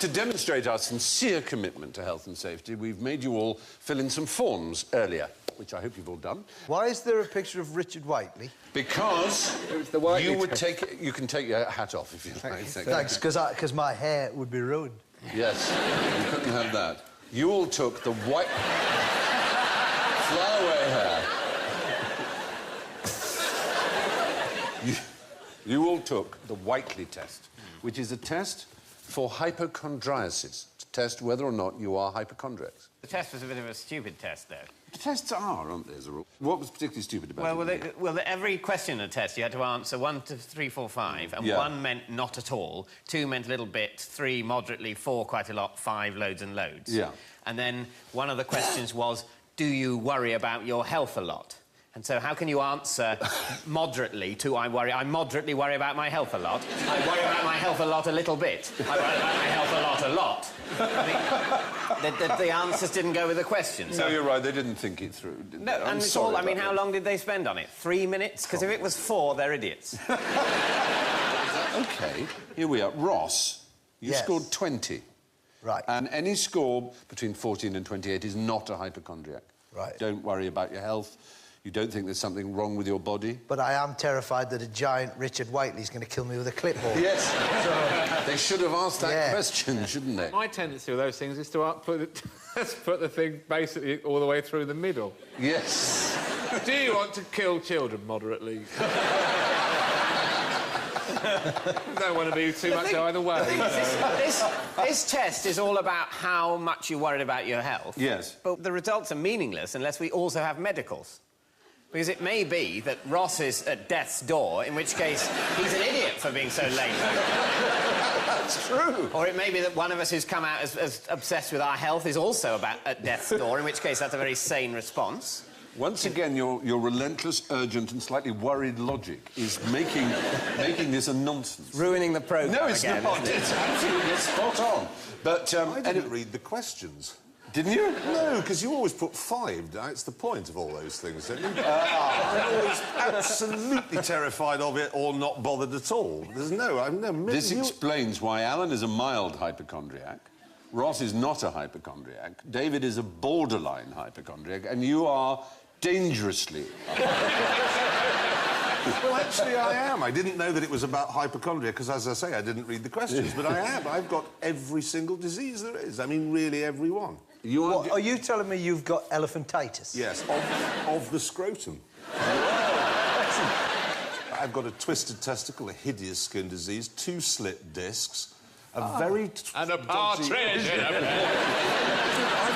To demonstrate our sincere commitment to health and safety, we've made you all fill in some forms earlier, which I hope you've all done. Why is there a picture of Richard Whiteley? Because you can take your hat off if you like. Thanks, because my hair would be ruined. Yes, you couldn't have that. You all took the white... Fly away hair. You all took the Whiteley test, which is a test for hypochondriasis, to test whether or not you are hypochondriacs. The test was a bit of a stupid test, though. The tests are, aren't they, as a rule? What was particularly stupid about it? Well, every question in the test you had to answer 1 to 3, 4, 5, and 1 meant not at all, 2 meant a little bit, 3 moderately, 4 quite a lot, 5 loads and loads. Yeah. And then one of the questions was, do you worry about your health a lot? And so how can you answer moderately to I moderately worry about my health a lot. I worry about my health a lot a little bit. I worry about my health a lot. The answers didn't go with the questions. No, you're right, they didn't think it through, did no, they? and it's all, I mean, how long did they spend on it? 3 minutes? Because if it was 4, they're idiots. OK, here we are. Ross, you scored 20. Right. And any score between 14 and 28 is not a hypochondriac. Right. Don't worry about your health. You don't think there's something wrong with your body? But I am terrified that a giant Richard Whiteley's going to kill me with a clipboard. Yes. So... They should have asked that question, shouldn't they? My tendency with those things is to put the thing basically all the way through the middle. Yes. Do you want to kill children moderately? Don't want to be too much either way. This test is all about how much you're worried about your health. Yes. But the results are meaningless unless we also have medicals. Because it may be that Ross is at death's door, in which case he's an idiot for being so late. That's true. Or it may be that one of us who's come out as obsessed with our health is also at death's door, in which case that's a very sane response. Once again, your relentless, urgent and slightly worried logic is making this a nonsense. Ruining the programme. No, it's again, not. It's absolutely spot on. But I didn't read the questions. Didn't you? No, because you always put 5. That's the point of all those things, don't you? I'm always absolutely terrified of it or not bothered at all. This explains why Alan is a mild hypochondriac, Ross is not a hypochondriac, David is a borderline hypochondriac, and you are dangerously... Well, actually, I am. I didn't know that it was about hypochondria, because, as I say, I didn't read the questions, but I am. I've got every single disease there is. I mean, really every one. Are you telling me you've got elephantitis? Yes, of the scrotum. I've got a twisted testicle, a hideous skin disease, 2 slit discs, and a partridge! I've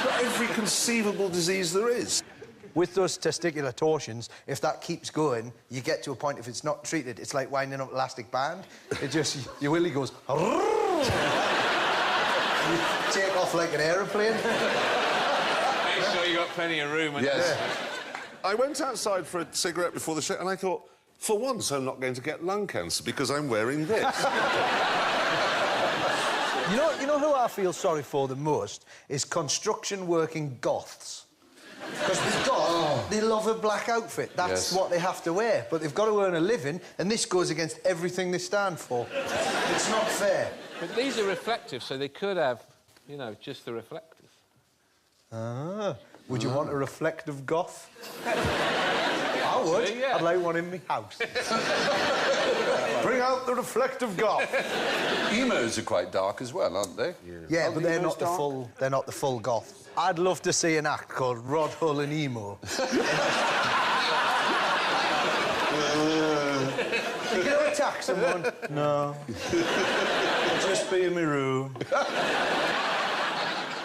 got every conceivable disease there is. With those testicular torsions, if that keeps going, you get to a point, if it's not treated, it's like winding up elastic band. It just... your willy goes... You take off like an aeroplane. Make sure you got plenty of room. Yes. I went outside for a cigarette before the show, and I thought, for once, I'm not going to get lung cancer because I'm wearing this. You know who I feel sorry for the most? Is construction working goths. Because the goths, they love a black outfit. That's what they have to wear. But they've got to earn a living, and this goes against everything they stand for. It's not fair. But these are reflective, so they could have, you know, just the reflectors. Ah. Would you want a reflective goth? I would. Yeah. I'd like one in my house. Bring out the reflective goth. Emos are quite dark as well, aren't they? Yeah, but they're not the full goth. I'd love to see an act called Rod, Hull and Emo. You gonna attack someone? No. I'll just be in my room.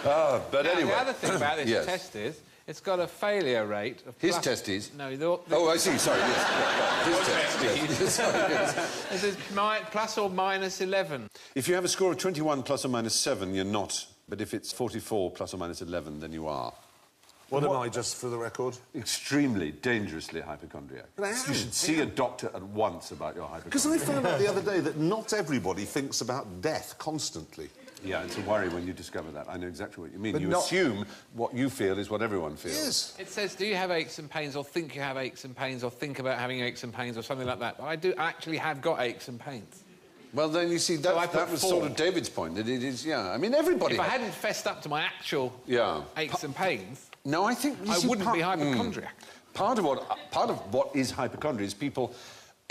But anyway... The other thing about this test is, it's got a failure rate of... His test is? No, Oh, I see, sorry, yes. His test, yes. This is plus or minus 11. If you have a score of 21 plus or minus 7, you're not. But if it's 44 plus or minus 11, then you are. What am I, just for the record? Extremely, dangerously hypochondriac. But I am. You should see a doctor at once about your hypochondria. Because I found out the other day that not everybody thinks about death constantly. Yeah, it's a worry when you discover that. I know exactly what you mean. But you assume what you feel is what everyone feels. Yes. It says, do you have aches and pains, or think you have aches and pains, or think about having aches and pains, or something like that. But I do actually have got aches and pains. Well, then you see, that was sort of David's point, that it is, yeah. I mean, everybody... If I hadn't fessed up to my actual aches and pains... No, I think... I wouldn't be hypochondriac. Part of what is hypochondria is people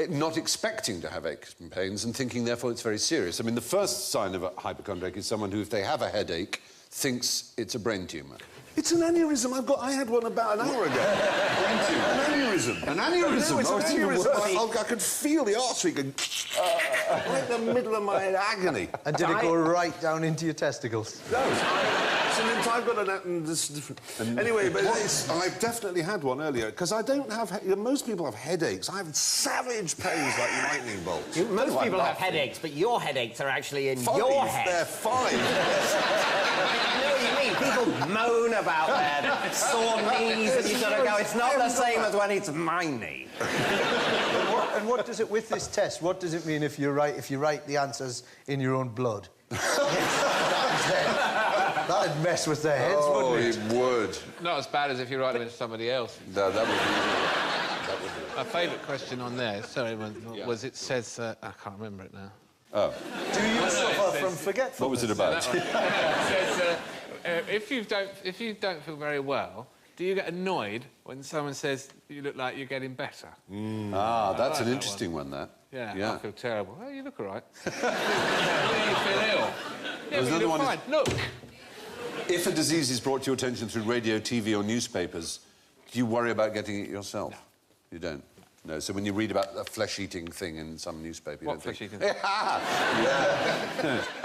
not expecting to have aches and pains and thinking, therefore, it's very serious. I mean, the first sign of a hypochondriac is someone who, if they have a headache, thinks it's a brain tumour. It's an aneurysm. I had one about an hour ago. Brain tumour. An aneurysm. An aneurysm? No, it's an aneurysm. I could feel the artery going... right in the middle of my agony. And did it go right down into your testicles? No. I've got an... Anyway, but I've definitely had one earlier, because I don't have... most people have headaches. I have savage pains like lightning bolts. Most people have headaches, but your headaches are actually in your head. They're fine. I know what you mean. People moan about their sore knees, and you've got to go, it's not the same as when it's my knee. And what does it, with this test, what does it mean if you write the answers in your own blood? That'd mess with their heads, wouldn't it? It would. Not as bad as if you write them into somebody else. No, that would be... My favourite question on there, sorry, was it says... I can't remember it now. Oh. Do you suffer from forgetfulness? What was it about? It says, if you don't feel very well, do you get annoyed when someone says you look like you're getting better? That's an interesting one, that. Yeah, I feel terrible. Oh, you look all right. You feel ill. Yeah, There's another one. Fine. Look. If a disease is brought to your attention through radio, TV or newspapers, do you worry about getting it yourself? No. You don't? No, so when you read about a flesh-eating thing in some newspaper... What flesh-eating? Yeah.